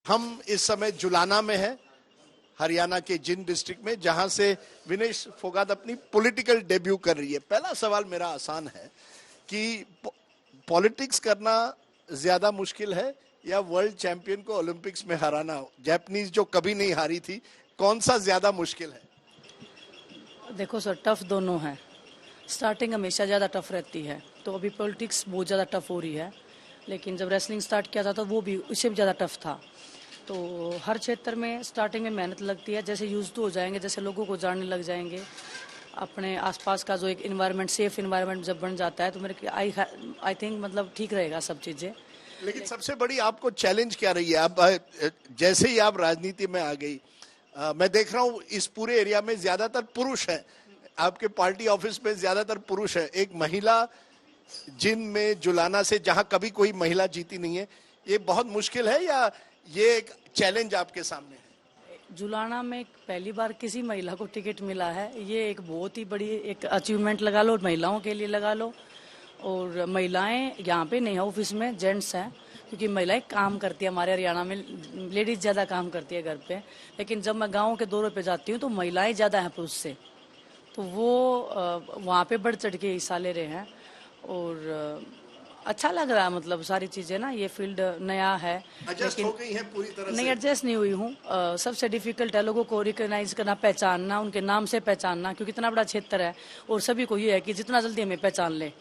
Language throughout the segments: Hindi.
हम इस समय जुलाना में हैं, हरियाणा के जिंद डिस्ट्रिक्ट में, जहां से विनेश फोगाट अपनी पॉलिटिकल डेब्यू कर रही है। पहला सवाल मेरा आसान है कि पॉलिटिक्स करना ज्यादा मुश्किल है या वर्ल्ड चैंपियन को ओलंपिक्स में हराना? जापानीज जो कभी नहीं हारी थी, कौन सा ज्यादा मुश्किल है? देखो सर, टफ दोनों है। स्टार्टिंग हमेशा ज़्यादा टफ रहती है, तो अभी पॉलिटिक्स बहुत ज़्यादा टफ हो रही है, लेकिन जब रेसलिंग स्टार्ट किया था तो वो भी उससे भी ज़्यादा टफ था। तो हर क्षेत्र में स्टार्टिंग में मेहनत लगती है, जैसे यूज तो हो जाएंगे, जैसे लोगों को जानने लग जाएंगे, अपने आसपास का जो एक इन्वायरमेंट, सेफ इन्वायरमेंट जब बन जाता है तो मेरे आई थिंक मतलब ठीक रहेगा सब चीज़ें। लेकिन सबसे बड़ी आपको चैलेंज क्या रही है? अब जैसे ही आप राजनीति में आ गई, मैं देख रहा हूँ इस पूरे एरिया में ज्यादातर पुरुष हैं, आपके पार्टी ऑफिस में ज्यादातर पुरुष है। एक महिला जिन में जुलाना से, जहां कभी कोई महिला जीती नहीं है, ये बहुत मुश्किल है या ये एक चैलेंज आपके सामने है? जुलाना में पहली बार किसी महिला को टिकट मिला है, ये एक बहुत ही बड़ी एक अचीवमेंट लगा लो, महिलाओं के लिए लगा लो। और महिलाएं यहाँ पे नहीं है, ऑफिस में जेंट्स हैं, क्योंकि महिलाएं काम करती है। हमारे हरियाणा में लेडीज ज़्यादा काम करती है घर पे, लेकिन जब मैं गाँव के दौरों पे जाती हूँ तो महिलाएं ज़्यादा हैं पुरुष से, तो वो वहाँ पे बढ़ चढ़ के हिस्सा ले रहे हैं। और अच्छा लग रहा है, मतलब सारी चीज़ें ना, ये फील्ड नया है, एडजस्ट हो गई है पूरी तरह से? नहीं, एडजस्ट नहीं हुई हूँ। सबसे डिफिकल्ट है लोगों को रिकॉग्नाइज करना, पहचानना, उनके नाम से पहचानना, क्योंकि इतना बड़ा क्षेत्र है और सभी को ये है कि जितना जल्दी हमें पहचान ले,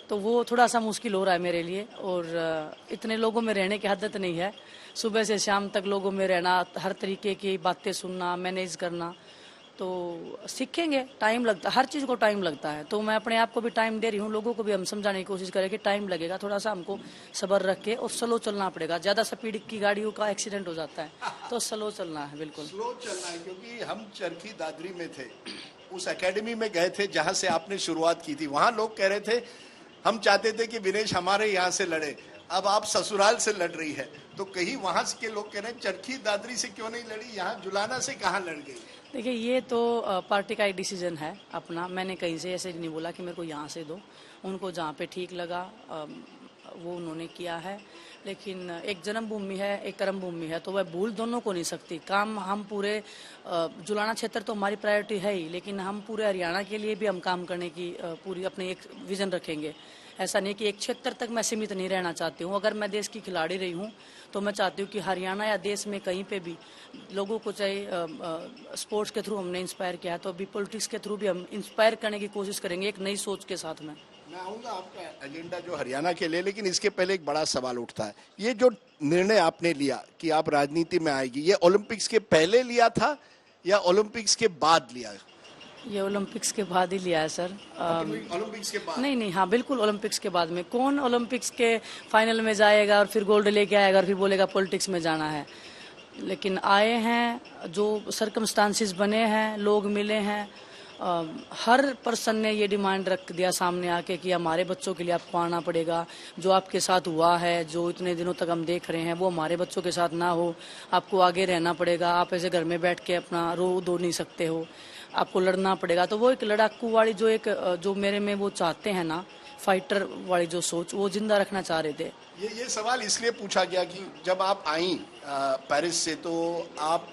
तो वो थोड़ा सा मुश्किल हो रहा है मेरे लिए। और इतने लोगों में रहने की आदत नहीं है, सुबह से शाम तक लोगों में रहना, हर तरीके की बातें सुनना, मैनेज करना, तो सीखेंगे, टाइम लगता है, हर चीज़ को टाइम लगता है। तो मैं अपने आप को भी टाइम दे रही हूँ, लोगों को भी हम समझाने की कोशिश करें कि टाइम लगेगा, थोड़ा सा हमको सब्र रख के और स्लो चलना पड़ेगा। ज़्यादा स्पीड की गाड़ियों का एक्सीडेंट हो जाता है, तो स्लो चलना है, बिल्कुल स्लो चलना है। क्योंकि हम चरखी दादरी में थे, उस एकेडमी में गए थे जहां से आपने शुरुआत की थी, वहां लोग कह रहे थे हम चाहते थे कि विनेश हमारे यहाँ से लड़े। अब आप ससुराल से लड़ रही है, तो कहीं वहां के लोग कह रहे हैं चरखी दादरी से क्यों नहीं लड़ी, यहाँ जुलाना से कहाँ लड़ गई? देखिए, ये तो पार्टी का एक डिसीजन है अपना। मैंने कहीं से ऐसे नहीं बोला कि मेरे को यहाँ से दो, उनको जहाँ पे ठीक लगा वो उन्होंने किया है। लेकिन एक जन्मभूमि है, एक कर्म भूमि है, तो वह भूल दोनों को नहीं सकती। काम हम पूरे जुलाना क्षेत्र तो हमारी प्रायोरिटी है ही, लेकिन हम पूरे हरियाणा के लिए भी हम काम करने की पूरी अपनी एक विजन रखेंगे। ऐसा नहीं कि एक क्षेत्र तक मैं सीमित नहीं रहना चाहती हूँ। अगर मैं देश की खिलाड़ी रही हूँ तो मैं चाहती हूँ कि हरियाणा या देश में कहीं पे भी लोगों को, चाहे स्पोर्ट्स के थ्रू हमने इंस्पायर किया है, तो अभी पॉलिटिक्स के थ्रू भी हम इंस्पायर करने की कोशिश करेंगे, एक नई सोच के साथ में। मैं आऊंगा आपका एजेंडा जो हरियाणा के लिए, लेकिन इसके पहले एक बड़ा सवाल उठता है। ये जो निर्णय आपने लिया कि आप राजनीति में आएगी, ये ओलंपिक्स के पहले लिया था या ओलंपिक्स के बाद लिया? ये ओलंपिक्स के बाद ही लिया है सर। ओलंपिक्स के बाद? नहीं, हाँ बिल्कुल, ओलंपिक्स के बाद में। कौन ओलंपिक्स के फाइनल में जाएगा और फिर गोल्ड लेके आएगा और फिर बोलेगा पॉलिटिक्स में जाना है? लेकिन आए हैं, जो सर्कमस्टांसिस बने हैं, लोग मिले हैं, हर पर्सन ने ये डिमांड रख दिया सामने आके कि हमारे बच्चों के लिए आपको आना पड़ेगा। जो आपके साथ हुआ है, जो इतने दिनों तक हम देख रहे हैं, वो हमारे बच्चों के साथ ना हो, आपको आगे रहना पड़ेगा। आप ऐसे घर में बैठ के अपना रो दो नहीं सकते हो, आपको लड़ना पड़ेगा। तो वो एक लड़ाकू वाली जो मेरे में वो चाहते हैं ना, फाइटर वाली जो सोच, वो जिंदा रखना चाह रहे थे। ये सवाल इसलिए पूछा गया कि जब आप आई पेरिस से, तो आप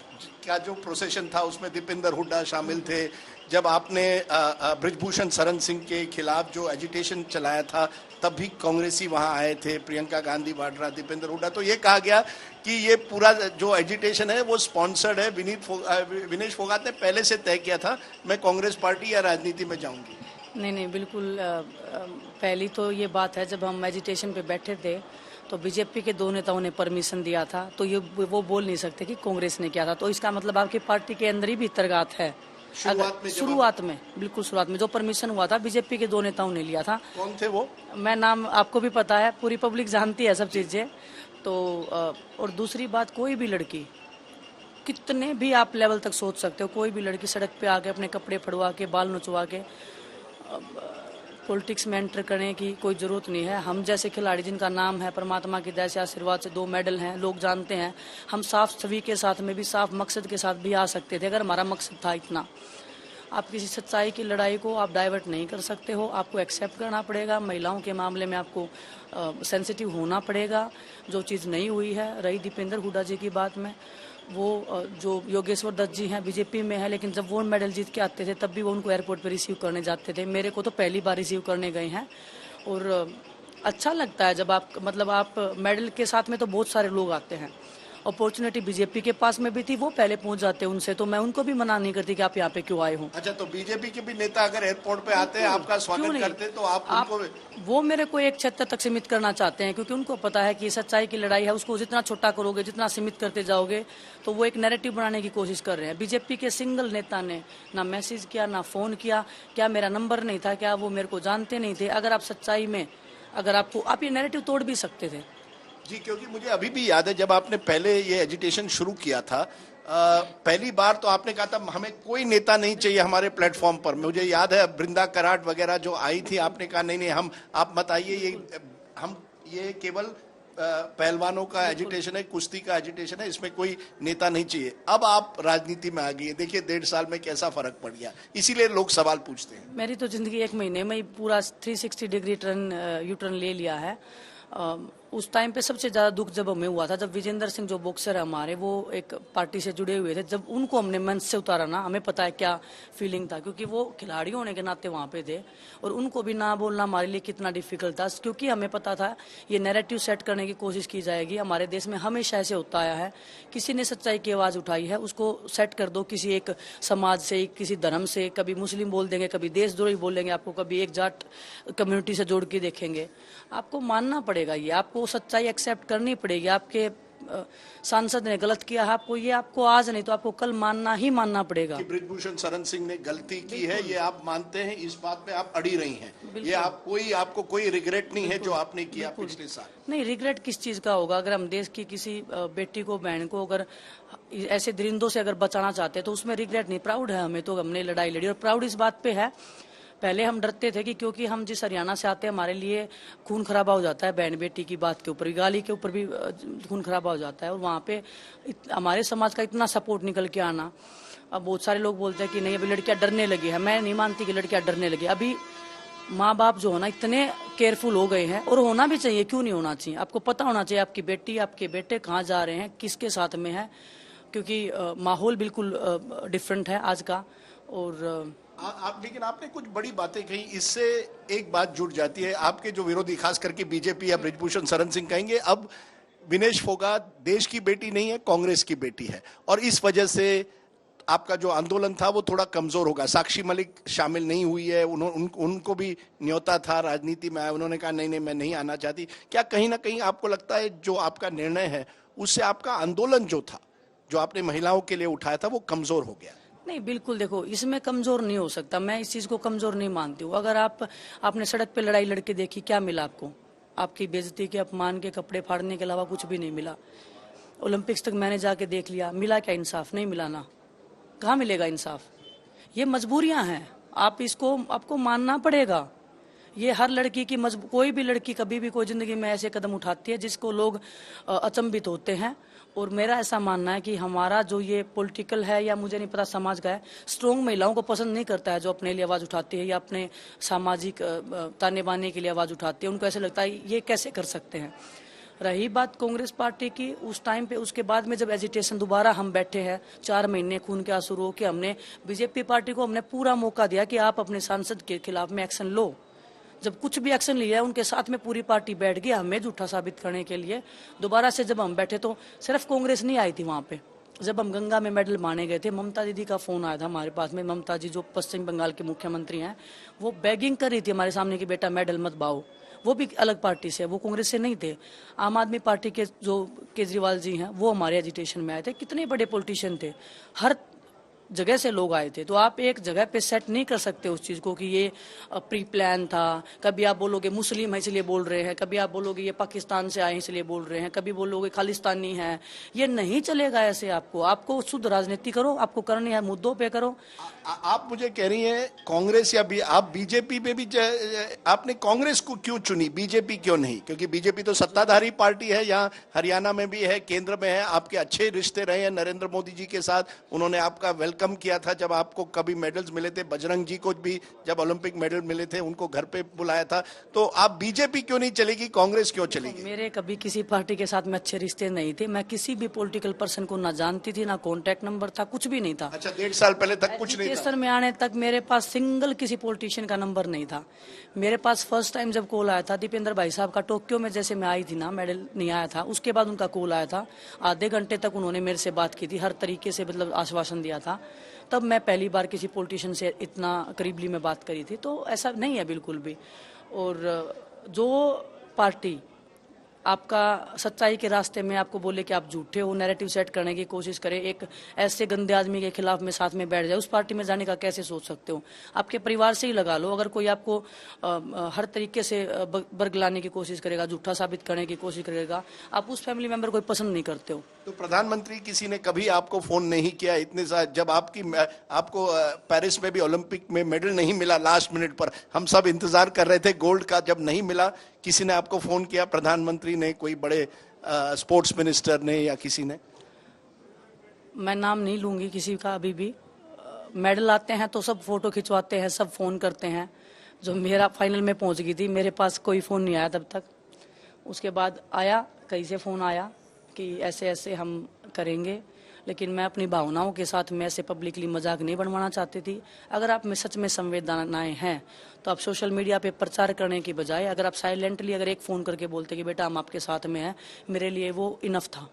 का जो प्रोसेशन था उसमें दीपेंद्र हुड्डा शामिल थे। जब आपने ब्रिजभूषण शरण सिंह के खिलाफ जो एजिटेशन चलाया था, तब भी कांग्रेसी वहां आए थे, प्रियंका गांधी वाड्रा, दीपेंद्र हुड्डा। तो ये कहा गया कि ये पूरा जो एजिटेशन है वो स्पॉन्सर्ड है। विनेश फोगाट ने पहले से तय किया था मैं कांग्रेस पार्टी या राजनीति में जाऊंगी। नहीं, बिल्कुल। पहली तो ये बात है, जब हम एजिटेशन पे बैठे थे तो बीजेपी के दो नेताओं ने परमिशन दिया था, तो ये वो बोल नहीं सकते कि कांग्रेस ने किया था। तो इसका मतलब आपकी पार्टी के अंदर ही भी तर्कात है। शुरुआत में बिल्कुल शुरुआत में जो परमिशन हुआ था, बीजेपी के दो नेताओं ने लिया था। कौन थे वो? मैं नाम आपको भी पता है, पूरी पब्लिक जानती है सब चीजें। तो और दूसरी बात, कोई भी लड़की, कितने भी आप लेवल तक सोच सकते हो, कोई भी लड़की सड़क पे आके अपने कपड़े फड़वा के, बाल नचवा के पॉलिटिक्स में एंटर करने की कोई ज़रूरत नहीं है। हम जैसे खिलाड़ी, जिनका नाम है परमात्मा की दया से, आशीर्वाद से 2 मेडल हैं, लोग जानते हैं, हम साफ छवि के साथ में भी, साफ मकसद के साथ भी आ सकते थे, अगर हमारा मकसद था इतना। आप किसी सच्चाई की लड़ाई को आप डाइवर्ट नहीं कर सकते हो, आपको एक्सेप्ट करना पड़ेगा। महिलाओं के मामले में आपको सेंसिटिव होना पड़ेगा, जो चीज़ नहीं हुई है। रही दीपेंद्र हुड्डा जी की बात में, वो जो योगेश्वर दत्त जी हैं बीजेपी में है, लेकिन जब वो मेडल जीत के आते थे तब भी वो उनको एयरपोर्ट पर रिसीव करने जाते थे। मेरे को तो पहली बार रिसीव करने गए हैं, और अच्छा लगता है जब आप मतलब आप मेडल के साथ में तो बहुत सारे लोग आते हैं। अपॉर्चुनिटी बीजेपी के पास में भी थी, वो पहले पहुंच जाते हैं उनसे, तो मैं उनको भी मना नहीं करती कि आप यहाँ पे क्यों आए हो। अच्छा, तो बीजेपी के भी नेता अगर एयरपोर्ट पे आते हैं, आपका स्वागत करते हैं, तो आप उनको वो मेरे को एक क्षेत्र तक सीमित करना चाहते हैं, क्योंकि उनको पता है कि सच्चाई की लड़ाई है, उसको जितना छोटा करोगे, जितना सीमित करते जाओगे, तो वो एक नैरेटिव बनाने की कोशिश कर रहे हैं। बीजेपी के सिंगल नेता ने ना मैसेज किया, ना फोन किया, क्या मेरा नंबर नहीं था, क्या वो मेरे को जानते नहीं थे? अगर आप सच्चाई में, अगर आपको, आप ये नैरेटिव तोड़ भी सकते थे जी। क्योंकि मुझे अभी भी याद है जब आपने पहले ये एजिटेशन शुरू किया था, पहली बार तो आपने कहा था हमें कोई नेता नहीं चाहिए हमारे प्लेटफॉर्म पर। मुझे याद है बृंदा कराट वगैरह जो आई थी, आपने कहा नहीं नहीं आप मत आइए, ये केवल पहलवानों का एजिटेशन है, कुश्ती का एजिटेशन है, इसमें कोई नेता नहीं चाहिए। अब आप राजनीति में आ गई, देखिए 1.5 साल में कैसा फर्क पड़ गया, इसीलिए लोग सवाल पूछते हैं। मेरी तो जिंदगी 1 महीने में ही पूरा 360 डिग्री यू टर्न ले लिया है। उस टाइम पे सबसे ज्यादा दुख जब हमें हुआ था, जब विजेंद्र सिंह जो बॉक्सर है हमारे, वो एक पार्टी से जुड़े हुए थे, जब उनको हमने मंच से उतारा ना, हमें पता है क्या फीलिंग था, क्योंकि वो खिलाड़ी होने के नाते वहां पे थे, और उनको भी ना बोलना हमारे लिए कितना डिफिकल्ट था, क्योंकि हमें पता था ये नैरेटिव सेट करने की कोशिश की जाएगी। हमारे देश में हमेशा ऐसे होता आया है, किसी ने सच्चाई की आवाज उठाई है, उसको सेट कर दो किसी एक समाज से, किसी धर्म से, कभी मुस्लिम बोल देंगे, कभी देशद्रोही बोल देंगे आपको, कभी एक जाट कम्युनिटी से जोड़ के देखेंगे। आपको मानना पड़ेगा, ये आपको सच्चाई एक्सेप्ट करनी पड़ेगी। आपके सांसद ने गलत किया है, आपको आज नहीं तो आपको कल मानना ही मानना पड़ेगा। कि बृजभूषण शरण सिंह ने गलती की है, ये आप मानते हैं, इस बात पे आप अड़ी रही हैं, ये आपको कोई रिग्रेट नहीं है जो आपने किया पिछले साल? नहीं, रिग्रेट किस चीज का होगा? अगर हम देश की किसी बेटी को, बहन को अगर ऐसे दरिंदों से अगर बचाना चाहते हैं तो उसमें रिग्रेट नहीं, प्राउड है हमें, तो हमने लड़ाई लड़ी, और प्राउड इस बात पे है। पहले हम डरते थे कि क्योंकि हम जिस हरियाणा से आते हैं, हमारे लिए खून खराबा हो जाता है, बहन बेटी की बात के ऊपर भी, गाली के ऊपर भी खून खराबा हो जाता है, और वहाँ पे हमारे समाज का इतना सपोर्ट निकल के आना। अब बहुत सारे लोग बोलते हैं कि नहीं अभी लड़कियां डरने लगी है, मैं नहीं मानती कि लड़कियां डरने लगी। अभी माँ बाप जो है ना इतने केयरफुल हो गए हैं, और होना भी चाहिए, क्यों नहीं होना चाहिए? आपको पता होना चाहिए आपकी बेटी, आपके बेटे कहाँ जा रहे हैं, किसके साथ में है, क्योंकि माहौल बिल्कुल डिफरेंट है आज का। और लेकिन आपने कुछ बड़ी बातें कही, इससे एक बात जुड़ जाती है, आपके जो विरोधी खास करके बीजेपी या बृजभूषण शरण सिंह कहेंगे अब विनेश फोगाट देश की बेटी नहीं है, कांग्रेस की बेटी है, और इस वजह से आपका जो आंदोलन था वो थोड़ा कमजोर होगा। साक्षी मलिक शामिल नहीं हुई है, उनको भी न्योता था, राजनीति में आए, उन्होंने कहा नहीं नहीं मैं नहीं आना चाहती। क्या कहीं ना कहीं आपको लगता है जो आपका निर्णय है उससे आपका आंदोलन जो था, जो आपने महिलाओं के लिए उठाया था, वो कमजोर हो गया? नहीं, बिल्कुल, देखो इसमें कमजोर नहीं हो सकता, मैं इस चीज को कमजोर नहीं मानती हूँ। अगर आपने सड़क पे लड़ाई लड़के देखी, क्या मिला आपको? आपकी बेइज्जती के, अपमान के, कपड़े फाड़ने के अलावा कुछ भी नहीं मिला। ओलंपिक्स तक मैंने जाके देख लिया, मिला क्या इंसाफ? नहीं मिला ना। कहाँ मिलेगा इंसाफ? ये मजबूरियां हैं, आपको मानना पड़ेगा। ये हर लड़की की कोई भी लड़की कभी भी कोई जिंदगी में ऐसे कदम उठाती है जिसको लोग अचंभित होते हैं। और मेरा ऐसा मानना है कि हमारा जो ये पॉलिटिकल है, या मुझे नहीं पता समाज का है, स्ट्रॉन्ग महिलाओं को पसंद नहीं करता है, जो अपने लिए आवाज उठाती है या अपने सामाजिक ताने बाने के लिए आवाज उठाती है। उनको ऐसे लगता है ये कैसे कर सकते हैं। रही बात कांग्रेस पार्टी की, उस टाइम पे उसके बाद में जब एजिटेशन दोबारा हम बैठे हैं, 4 महीने खून के आंसू रो के, हमने बीजेपी पार्टी को हमने पूरा मौका दिया कि आप अपने सांसद के खिलाफ में एक्शन लो। जब कुछ भी एक्शन लिया, उनके साथ में पूरी पार्टी बैठ गई हमें झूठा साबित करने के लिए। दोबारा से जब हम बैठे तो सिर्फ कांग्रेस नहीं आई थी वहां पे। जब हम गंगा में मेडल माने गए थे, ममता दीदी का फोन आया था हमारे पास में। ममता जी जो पश्चिम बंगाल के मुख्यमंत्री हैं, वो बेगिंग कर रही थी हमारे सामने कि बेटा मेडल मत बाओ। वो भी अलग पार्टी से, वो कांग्रेस से नहीं थे। आम आदमी पार्टी के जो केजरीवाल जी हैं, वो हमारे एजिटेशन में आए थे। कितने बड़े पॉलिटिशियन थे, हर जगह से लोग आए थे। तो आप एक जगह पे सेट नहीं कर सकते उस चीज को कि ये प्री प्लान था। कभी आप बोलोगे मुस्लिम है इसलिए बोल रहे हैं, कभी आप बोलोगे ये पाकिस्तान से आए इसलिए बोल रहे हैं, कभी बोलोगे खालिस्तानी है। ये नहीं चलेगा ऐसे। आपको शुद्ध राजनीति करो, आपको करनी है मुद्दों पे करो। आप मुझे कह रही हैं कांग्रेस या आप बीजेपी में भी, आपने कांग्रेस को क्यों चुनी, बीजेपी क्यों नहीं? क्योंकि बीजेपी तो सत्ताधारी पार्टी है, यहाँ हरियाणा में भी है, केंद्र में है, आपके अच्छे रिश्ते रहे हैं नरेंद्र मोदी जी के साथ, उन्होंने आपका वेलकम वेलकम किया था जब आपको कभी मेडल्स मिले थे, बजरंग जी को भी जब ओलंपिक मेडल मिले थे उनको घर पे बुलाया था, तो आप बीजेपी क्यों नहीं चलेगी, कांग्रेस क्यों चलेगी? मेरे कभी किसी पार्टी के साथ में अच्छे रिश्ते नहीं थे, मैं किसी भी पॉलिटिकल पर्सन को ना जानती थी, ना कॉन्टेक्ट नंबर था, कुछ भी नहीं था। अच्छा, 1.5 साल पहले तक कुछ नहीं था? एजुकेशन में आने तक मेरे पास सिंगल किसी पॉलिटिशियन का नंबर नहीं था। मेरे पास फर्स्ट टाइम जब कॉल आया था दीपेंद्र भाई साहब का, टोक्यो में जैसे मैं आई थी ना, मेडल नहीं आया था, उसके बाद उनका कॉल आया था, आधे घंटे तक उन्होंने मेरे से बात की थी, हर तरीके से मतलब आश्वासन दिया था। तब मैं पहली बार किसी पॉलिटिशियन से इतना करीबली में बात करी थी, तो ऐसा नहीं है बिल्कुल भी। और जो पार्टी आपका सच्चाई के रास्ते में आपको बोले कि आप झूठे हो, नैरेटिव सेट करने की कोशिश करे, एक ऐसे गंदे आदमी के खिलाफ में साथ में बैठ जाए, उस पार्टी में जाने का कैसे सोच सकते हो? आपके परिवार से ही लगा लो। अगर कोई आपको हर तरीके से बरगलाने की कोशिश करेगा, झूठा साबित करने की कोशिश करेगा, आप उस फैमिली मेंबर को पसंद नहीं करते हो। तो प्रधानमंत्री किसी ने कभी आपको फोन नहीं किया इतने साल, जब आपको पेरिस में भी ओलंपिक में मेडल नहीं मिला, लास्ट मिनट पर हम सब इंतजार कर रहे थे गोल्ड का, जब नहीं मिला किसी ने आपको फोन किया, प्रधानमंत्री ने, कोई बड़े स्पोर्ट्स मिनिस्टर ने या किसी ने? मैं नाम नहीं लूंगी किसी का अभी भी। मेडल आते हैं तो सब फोटो खिंचवाते हैं, सब फोन करते हैं। जो मेरा फाइनल में पहुंच गई थी, मेरे पास कोई फोन नहीं आया तब तक। उसके बाद आया, कहीं से फोन आया कि ऐसे ऐसे हम करेंगे, लेकिन मैं अपनी भावनाओं के साथ में ऐसे पब्लिकली मजाक नहीं बनवाना चाहती थी। अगर आप में सच में संवेदनाएं हैं तो आप सोशल मीडिया पे प्रचार करने की बजाय अगर आप साइलेंटली अगर एक फोन करके बोलते कि बेटा हम आपके साथ में हैं, मेरे लिए वो इनफ था।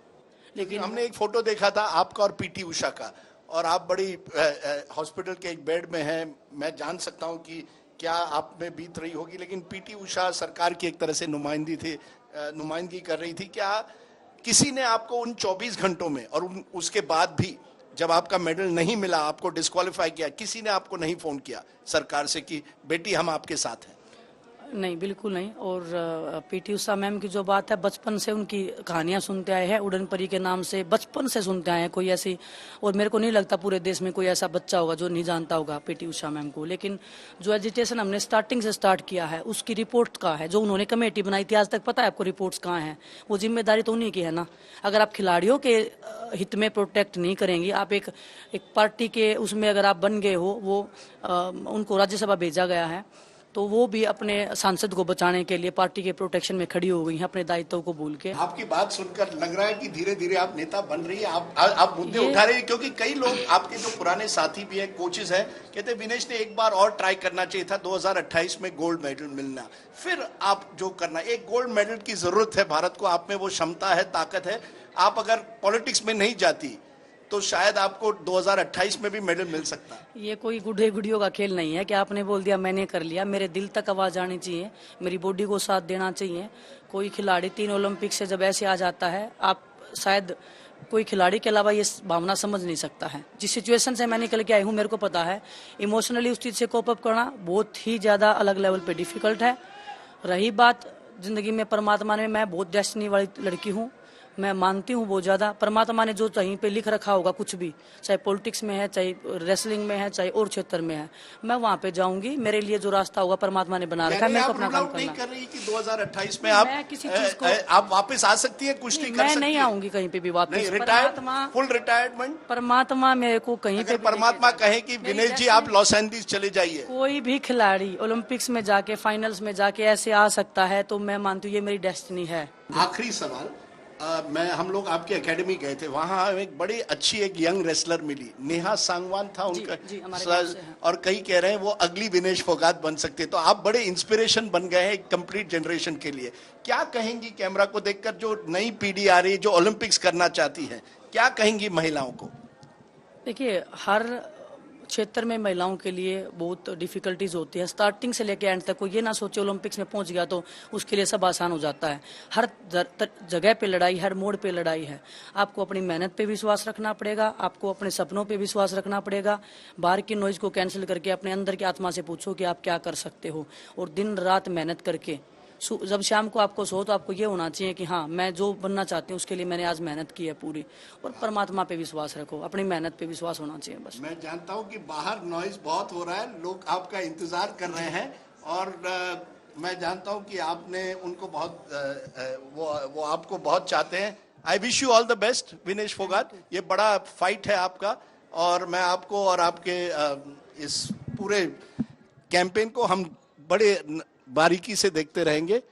लेकिन हमने एक फोटो देखा था आपका और पीटी उषा का, और आप बड़ी हॉस्पिटल के एक बेड में हैं। मैं जान सकता हूं कि क्या आप में बीत रही होगी, लेकिन पीटी उषा सरकार की एक तरह से नुमाइंदगी कर रही थी। क्या किसी ने आपको उन 24 घंटों में और उसके बाद भी जब आपका मेडल नहीं मिला, आपको डिस्क्वालीफाई किया, किसी ने आपको नहीं फोन किया सरकार से कि बेटी हम आपके साथ हैं? नहीं, बिल्कुल नहीं। और पीटी उषा मैम की जो बात है, बचपन से उनकी कहानियां सुनते आए हैं, उड़न परी के नाम से बचपन से सुनते आए हैं। कोई ऐसी, और मेरे को नहीं लगता पूरे देश में कोई ऐसा बच्चा होगा जो नहीं जानता होगा पीटी उषा मैम को। लेकिन जो एजिटेशन हमने स्टार्टिंग से स्टार्ट किया है, उसकी रिपोर्ट का है, जो उन्होंने कमेटी बनाई थी, आज तक पता है आपको रिपोर्ट्स कहाँ हैं? वो जिम्मेदारी तो उन्हीं की है ना। अगर आप खिलाड़ियों के हित में प्रोटेक्ट नहीं करेंगे, आप एक पार्टी के उसमें अगर आप बन गए हो, वो उनको राज्यसभा भेजा गया है, तो वो भी अपने सांसद को बचाने के लिए पार्टी के प्रोटेक्शन में खड़ी हो गई हैं, अपने दायित्व को भूल के। आपकी बात सुनकर लग रहा है कि धीरे धीरे आप नेता बन रही है, आप मुद्दे उठा रही है, क्योंकि कई लोग आपके जो पुराने साथी भी हैं, कोचेस हैं, कहते हैं विनेश ने एक बार और ट्राई करना चाहिए था, 2028 में गोल्ड मेडल मिलना, फिर आप जो करना, एक गोल्ड मेडल की जरूरत है भारत को, आप में वो क्षमता है, ताकत है। आप अगर पॉलिटिक्स में नहीं जाती तो शायद आपको 2028 में भी मेडल मिल सकता है। ये कोई गुड्डे गुडियों का खेल नहीं है कि आपने बोल दिया मैंने कर लिया। मेरे दिल तक आवाज आनी चाहिए, मेरी बॉडी को साथ देना चाहिए। कोई खिलाड़ी 3 ओलंपिक से जब ऐसे आ जाता है, आप शायद कोई खिलाड़ी के अलावा ये भावना समझ नहीं सकता है। जिस सिचुएशन से मैं निकल के आई हूँ, मेरे को पता है इमोशनली उस चीज से कोप अप करना बहुत ही ज्यादा अलग लेवल पे डिफिकल्ट है। रही बात जिंदगी में परमात्मा ने, मैं बहुत डेस्टिनी वाली लड़की हूँ, मैं मानती हूँ बहुत ज्यादा। परमात्मा ने जो कहीं पे लिख रखा होगा, कुछ भी, चाहे पॉलिटिक्स में है, चाहे रेसलिंग में है, चाहे और क्षेत्र में है, मैं वहां पे जाऊंगी। मेरे लिए जो रास्ता होगा परमात्मा ने बना रखा है, मेरे को अपना काम करना। नहीं कर रही कि 2028 में आप किसी चीज को आप वापस आ सकती है, कुछ नहीं कर सकती? मैं नहीं आऊंगी कहीं पे भी वापस। फुल रिटायरमेंट परमात्मा मेरे को कहीं पे, परमात्मा कहे कि विनेश जी आप लॉस एंजलिस चले जाइए। कोई भी खिलाड़ी ओलंपिक्स में जाके, फाइनल्स में जाके ऐसे आ सकता है, तो मैं मानती हूँ ये मेरी डेस्टिनी है। आखिरी सवाल, हम लोग आपकी एकेडमी गए थे, वहां एक बड़ी अच्छी एक यंग रेसलर मिली, नेहा सांगवान था उनका, और कई कह रहे हैं वो अगली विनेश फोगाट बन सकते हैं। तो आप बड़े इंस्पिरेशन बन गए हैं एक कंप्लीट जनरेशन के लिए। क्या कहेंगी कैमरा को देखकर, जो नई पीढ़ी आ रही, जो ओलंपिक्स करना चाहती है, क्या कहेंगी महिलाओं को? देखिए, हर क्षेत्र में महिलाओं के लिए बहुत डिफिकल्टीज होती है, स्टार्टिंग से लेकर एंड तक। कोई ये ना सोचे ओलंपिक्स में पहुंच गया तो उसके लिए सब आसान हो जाता है। हर जगह पे लड़ाई, हर मोड़ पे लड़ाई है। आपको अपनी मेहनत पे विश्वास रखना पड़ेगा, आपको अपने सपनों पे विश्वास रखना पड़ेगा। बाहर की नॉइज को कैंसिल करके अपने अंदर की आत्मा से पूछो कि आप क्या कर सकते हो, और दिन रात मेहनत करके जब शाम को आपको सो, तो आपको ये होना चाहिए कि हाँ, मैं जो बनना चाहती हूँ उसके लिए मैंने आज मेहनत की है पूरी। और परमात्मा पे विश्वास रखो, अपनी मेहनत पे विश्वास होना चाहिए बस। मैं जानता हूँ कि बाहर नॉइज बहुत हो रहा है, लोग आपका इंतजार कर रहे हैं, और मैं जानता हूँ कि आपने उनको बहुत वो आपको बहुत चाहते हैं। I wish you all the best Vinesh Phogat. ये बड़ा फाइट है आपका, और मैं आपको और आपके इस पूरे कैंपेन को हम बड़े बारीकी से देखते रहेंगे।